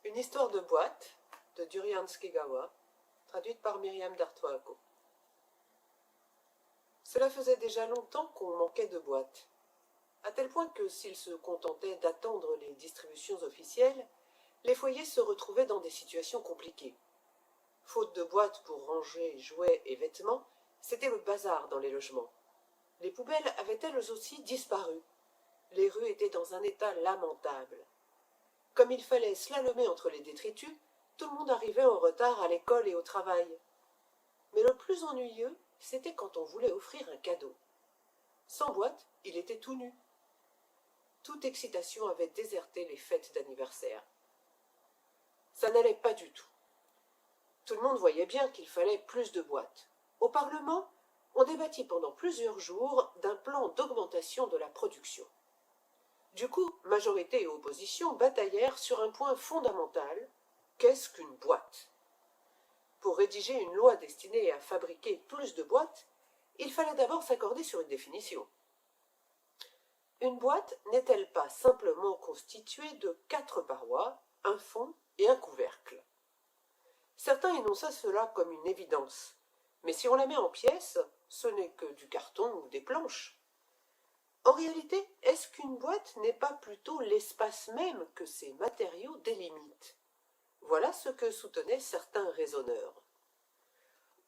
Une histoire de boîte de Durian Skegawa, traduite par Myriam Dartoako. Cela faisait déjà longtemps qu'on manquait de boîtes, à tel point que s'ils se contentaient d'attendre les distributions officielles, les foyers se retrouvaient dans des situations compliquées. Faute de boîtes pour ranger jouets et vêtements, c'était le bazar dans les logements. Les poubelles avaient elles aussi disparu. Les rues étaient dans un état lamentable. Comme il fallait slalomer entre les détritus, tout le monde arrivait en retard à l'école et au travail. Mais le plus ennuyeux, c'était quand on voulait offrir un cadeau. Sans boîte, il était tout nu. Toute excitation avait déserté les fêtes d'anniversaire. Ça n'allait pas du tout. Tout le monde voyait bien qu'il fallait plus de boîtes. Au Parlement, on débattit pendant plusieurs jours d'un plan d'augmentation de la production. Du coup, majorité et opposition bataillèrent sur un point fondamental. Qu'est-ce qu'une boîte ? Pour rédiger une loi destinée à fabriquer plus de boîtes, il fallait d'abord s'accorder sur une définition. Une boîte n'est-elle pas simplement constituée de 4 parois, un fond et un couvercle ? Certains énonçaient cela comme une évidence, mais si on la met en pièces, ce n'est que du carton ou des planches. En réalité, est-ce qu'une boîte n'est pas plutôt l'espace même que ces matériaux délimitent ? Voilà ce que soutenaient certains raisonneurs.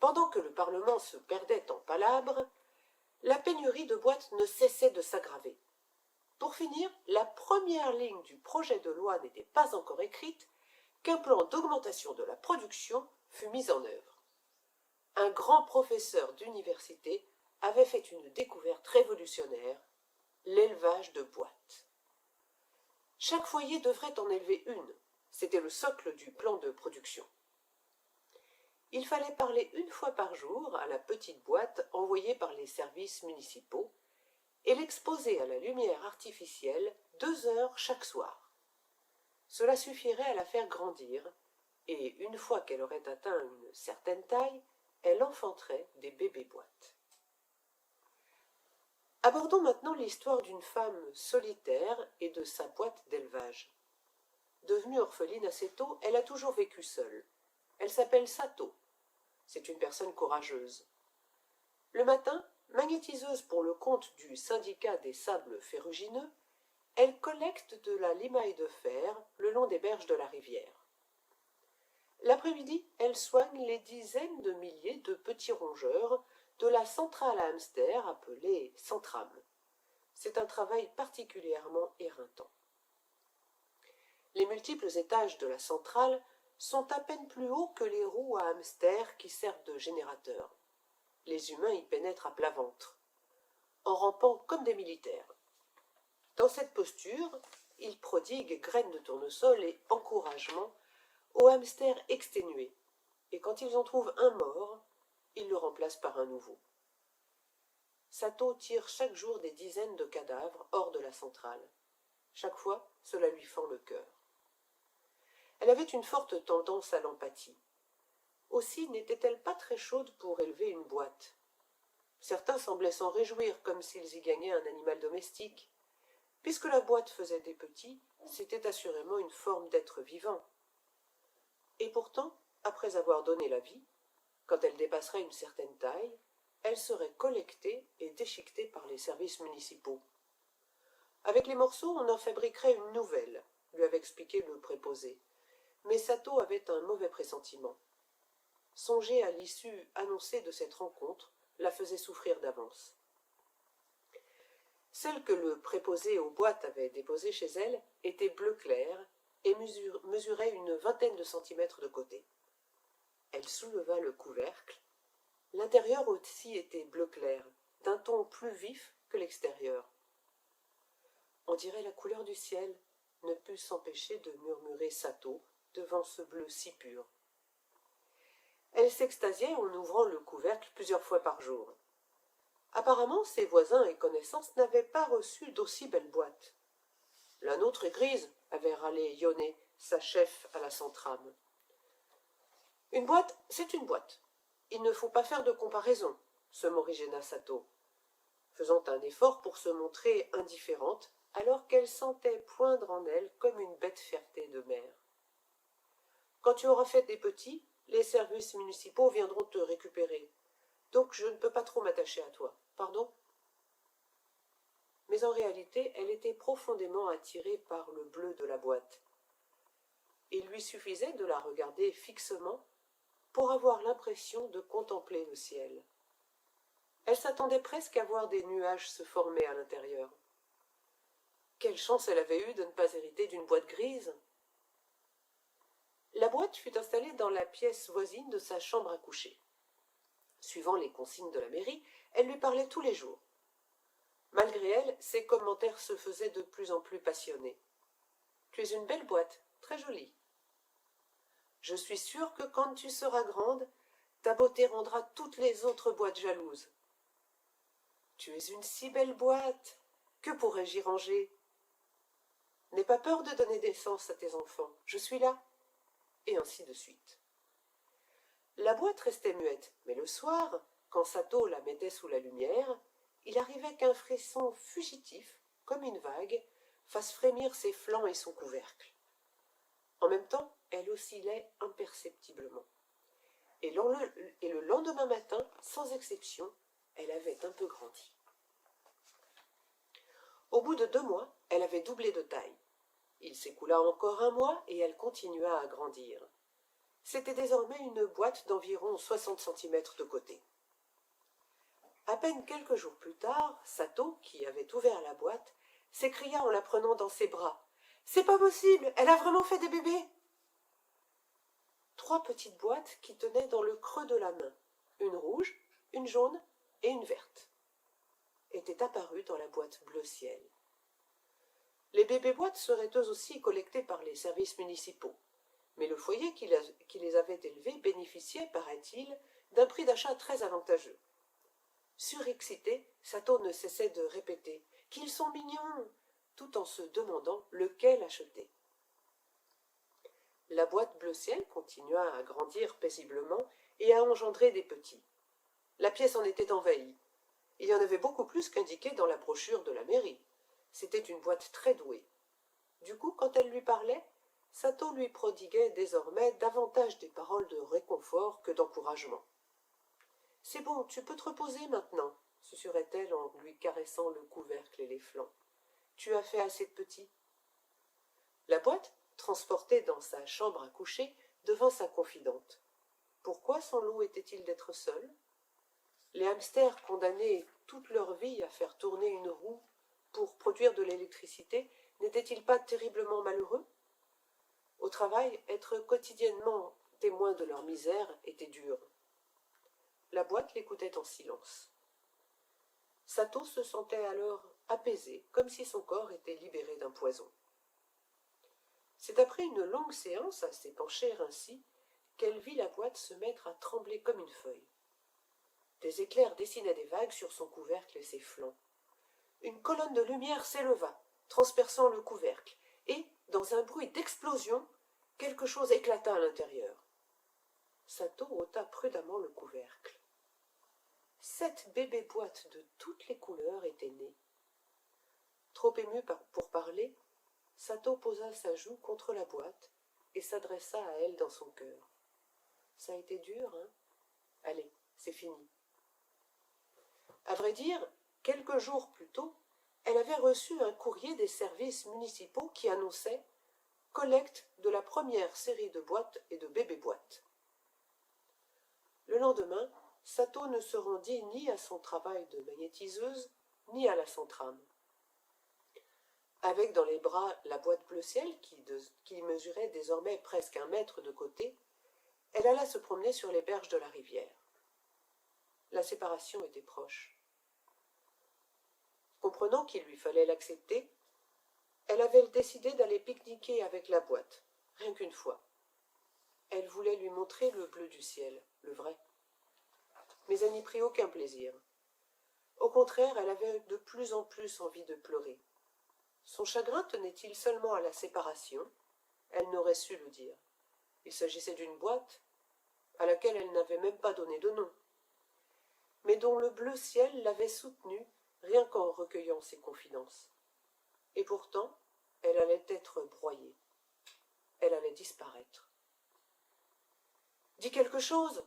Pendant que le Parlement se perdait en palabres, la pénurie de boîtes ne cessait de s'aggraver. Pour finir, la première ligne du projet de loi n'était pas encore écrite qu'un plan d'augmentation de la production fut mis en œuvre. Un grand professeur d'université avait fait une découverte révolutionnaire, l'élevage de boîtes. Chaque foyer devrait en élever une, c'était le socle du plan de production. Il fallait parler une fois par jour à la petite boîte envoyée par les services municipaux et l'exposer à la lumière artificielle 2 heures chaque soir. Cela suffirait à la faire grandir, et une fois qu'elle aurait atteint une certaine taille, elle enfanterait des bébés boîtes. Abordons maintenant l'histoire d'une femme solitaire et de sa boîte d'élevage. Devenue orpheline assez tôt, elle a toujours vécu seule. Elle s'appelle Sato. C'est une personne courageuse. Le matin, magnétiseuse pour le compte du syndicat des sables ferrugineux, elle collecte de la limaille de fer le long des berges de la rivière. L'après-midi, elle soigne les dizaines de milliers de petits rongeurs de la centrale à hamster appelée Centrame. C'est un travail particulièrement éreintant. Les multiples étages de la centrale sont à peine plus hauts que les roues à hamster qui servent de générateurs. Les humains y pénètrent à plat ventre, en rampant comme des militaires. Dans cette posture, ils prodiguent graines de tournesol et encouragement aux hamsters exténués, et quand ils en trouvent un mort, ils le remplacent par un nouveau. Sato tire chaque jour des dizaines de cadavres hors de la centrale. Chaque fois, cela lui fend le cœur. Elle avait une forte tendance à l'empathie. Aussi n'était-elle pas très chaude pour élever une boîte. Certains semblaient s'en réjouir comme s'ils y gagnaient un animal domestique. Puisque la boîte faisait des petits, c'était assurément une forme d'être vivant. Et pourtant, après avoir donné la vie, quand elle dépasserait une certaine taille, elle serait collectée et déchiquetée par les services municipaux. Avec les morceaux, on en fabriquerait une nouvelle, lui avait expliqué le préposé. Mais Sato avait un mauvais pressentiment. Songer à l'issue annoncée de cette rencontre la faisait souffrir d'avance. Celle que le préposé aux boîtes avait déposée chez elle était bleu clair et mesurait une vingtaine de centimètres de côté. Elle souleva le couvercle. L'intérieur aussi était bleu clair, d'un ton plus vif que l'extérieur. On dirait la couleur du ciel, ne put s'empêcher de murmurer Sato devant ce bleu si pur. Elle s'extasiait en ouvrant le couvercle plusieurs fois par jour. Apparemment, ses voisins et connaissances n'avaient pas reçu d'aussi belle boîte. La nôtre est grise, avait râlé Yone, sa chef à la centrame. Une boîte, c'est une boîte. Il ne faut pas faire de comparaison, se morigéna Sato, faisant un effort pour se montrer indifférente, alors qu'elle sentait poindre en elle comme une bête fertée de mer. Quand tu auras fait des petits, les services municipaux viendront te récupérer. Donc je ne peux pas trop m'attacher à toi. Pardon ? Mais en réalité, elle était profondément attirée par le bleu de la boîte. Il lui suffisait de la regarder fixement pour avoir l'impression de contempler le ciel. Elle s'attendait presque à voir des nuages se former à l'intérieur. Quelle chance elle avait eue de ne pas hériter d'une boîte grise. La boîte fut installée dans la pièce voisine de sa chambre à coucher. Suivant les consignes de la mairie, elle lui parlait tous les jours. Malgré elle, ses commentaires se faisaient de plus en plus passionnés. « Tu es une belle boîte, très jolie. Je suis sûre que quand tu seras grande, ta beauté rendra toutes les autres boîtes jalouses. Tu es une si belle boîte, que pourrais-je y ranger? N'aie pas peur de donner naissance à tes enfants, je suis là. » Et ainsi de suite. La boîte restait muette, mais le soir, quand Sato la mettait sous la lumière, il arrivait qu'un frisson fugitif, comme une vague, fasse frémir ses flancs et son couvercle. En même temps, elle oscillait imperceptiblement. Et le lendemain matin, sans exception, elle avait un peu grandi. Au bout de 2 mois, elle avait doublé de taille. Il s'écoula encore 1 mois et elle continua à grandir. C'était désormais une boîte d'environ 60 centimètres de côté. À peine quelques jours plus tard, Sato, qui avait ouvert la boîte, s'écria en la prenant dans ses bras. « C'est pas possible, elle a vraiment fait des bébés !» 3 petites boîtes qui tenaient dans le creux de la main, une rouge, une jaune et une verte, étaient apparues dans la boîte bleu ciel. Les bébés-boîtes seraient eux aussi collectés par les services municipaux, mais le foyer qui les avait élevés bénéficiait, paraît-il, d'un prix d'achat très avantageux. Surexcité, Sato ne cessait de répéter « qu'ils sont mignons !» tout en se demandant lequel acheter. La boîte bleu ciel continua à grandir paisiblement et à engendrer des petits. La pièce en était envahie. Il y en avait beaucoup plus qu'indiqué dans la brochure de la mairie. C'était une boîte très douée. Du coup, quand elle lui parlait, Sato lui prodiguait désormais davantage des paroles de réconfort que d'encouragement. « C'est bon, tu peux te reposer maintenant, » susurrait-elle en lui caressant le couvercle et les flancs. « Tu as fait assez de petits. » La boîte, transportée dans sa chambre à coucher, devint sa confidente. Pourquoi son lot était-il d'être seul? Les hamsters condamnés toute leur vie à faire tourner une roue pour produire de l'électricité n'étaient-ils pas terriblement malheureux? Au travail, être quotidiennement témoin de leur misère était dur. La boîte l'écoutait en silence. Sato se sentait alors apaisé, comme si son corps était libéré d'un poison. C'est après une longue séance à s'épancher ainsi qu'elle vit la boîte se mettre à trembler comme une feuille. Des éclairs dessinaient des vagues sur son couvercle et ses flancs. Une colonne de lumière s'éleva, transperçant le couvercle, et, dans un bruit d'explosion, quelque chose éclata à l'intérieur. Sato ôta prudemment le couvercle. 7 bébés boîtes de toutes les couleurs étaient nées. Trop ému pour parler, Sato posa sa joue contre la boîte et s'adressa à elle dans son cœur. « Ça a été dur, hein? Allez, c'est fini. » À vrai dire, quelques jours plus tôt, elle avait reçu un courrier des services municipaux qui annonçait « Collecte de la première série de boîtes et de bébés-boîtes ». Le lendemain, Sato ne se rendit ni à son travail de magnétiseuse, ni à la centrale. Avec dans les bras la boîte bleu ciel, qui mesurait désormais presque 1 mètre de côté, elle alla se promener sur les berges de la rivière. La séparation était proche. Comprenant qu'il lui fallait l'accepter, elle avait décidé d'aller pique-niquer avec la boîte, rien qu'une fois. Elle voulait lui montrer le bleu du ciel, le vrai. Mais elle n'y prit aucun plaisir. Au contraire, elle avait de plus en plus envie de pleurer. Son chagrin tenait-il seulement à la séparation? Elle n'aurait su le dire. Il s'agissait d'une boîte à laquelle elle n'avait même pas donné de nom, mais dont le bleu ciel l'avait soutenue rien qu'en recueillant ses confidences. Et pourtant, elle allait être broyée. Elle allait disparaître. Dis quelque chose !»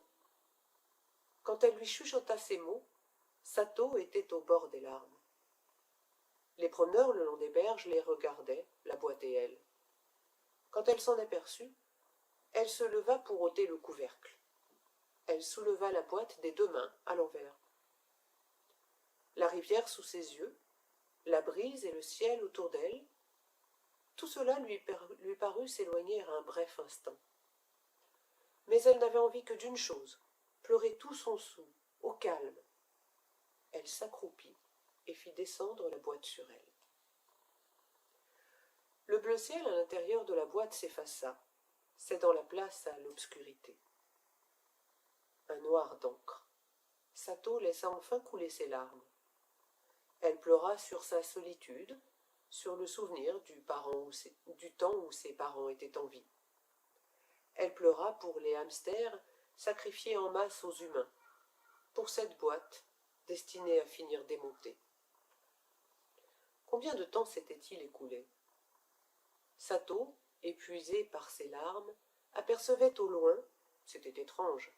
Quand elle lui chuchota ces mots, Sato était au bord des larmes. Les promeneurs le long des berges les regardaient, la boîte et elle. Quand elle s'en aperçut, elle se leva pour ôter le couvercle. Elle souleva la boîte des deux mains à l'envers. La rivière sous ses yeux, la brise et le ciel autour d'elle, tout cela lui parut s'éloigner un bref instant. Mais elle n'avait envie que d'une chose, pleurer tout son soûl, au calme. Elle s'accroupit et fit descendre la boîte sur elle. Le bleu ciel à l'intérieur de la boîte s'effaça, cédant la place à l'obscurité. Un noir d'encre. Sato laissa enfin couler ses larmes. Elle pleura sur sa solitude, sur le souvenir du temps où ses parents étaient en vie. Elle pleura pour les hamsters sacrifiés en masse aux humains, pour cette boîte destinée à finir démontée. Combien de temps s'était-il écoulé? Sato, épuisée par ses larmes, apercevait au loin, c'était étrange,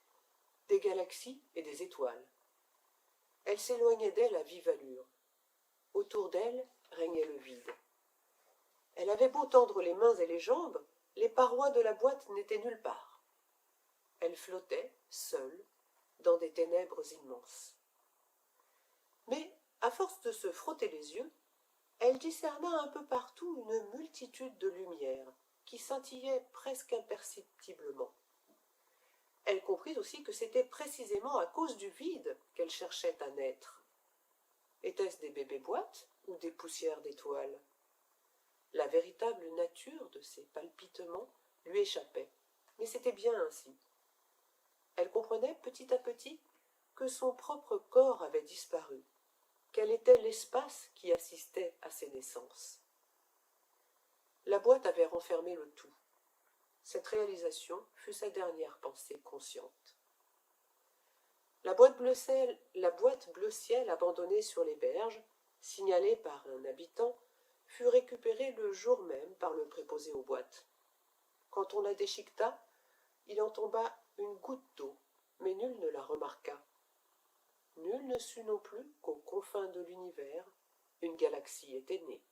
des galaxies et des étoiles. Elle s'éloignait d'elle à vive allure. Autour d'elle régnait le vide. Elle avait beau tendre les mains et les jambes, les parois de la boîte n'étaient nulle part. Elle flottait, seule, dans des ténèbres immenses. Mais, à force de se frotter les yeux, elle discerna un peu partout une multitude de lumières qui scintillaient presque imperceptiblement. Elle comprit aussi que c'était précisément à cause du vide qu'elle cherchait à naître. Étaient-ce des bébés-boîtes ou des poussières d'étoiles? La véritable nature de ces palpitements lui échappait, mais c'était bien ainsi. Elle comprenait petit à petit que son propre corps avait disparu, quel était l'espace qui assistait à ses naissances. La boîte avait renfermé le tout. Cette réalisation fut sa dernière pensée consciente. La boîte bleu ciel abandonnée sur les berges, signalée par un habitant, fut récupérée le jour même par le préposé aux boîtes. Quand on la déchiqueta, il en tomba une goutte d'eau, mais nul ne la remarqua. Nul ne sut non plus qu'aux confins de l'univers, une galaxie était née.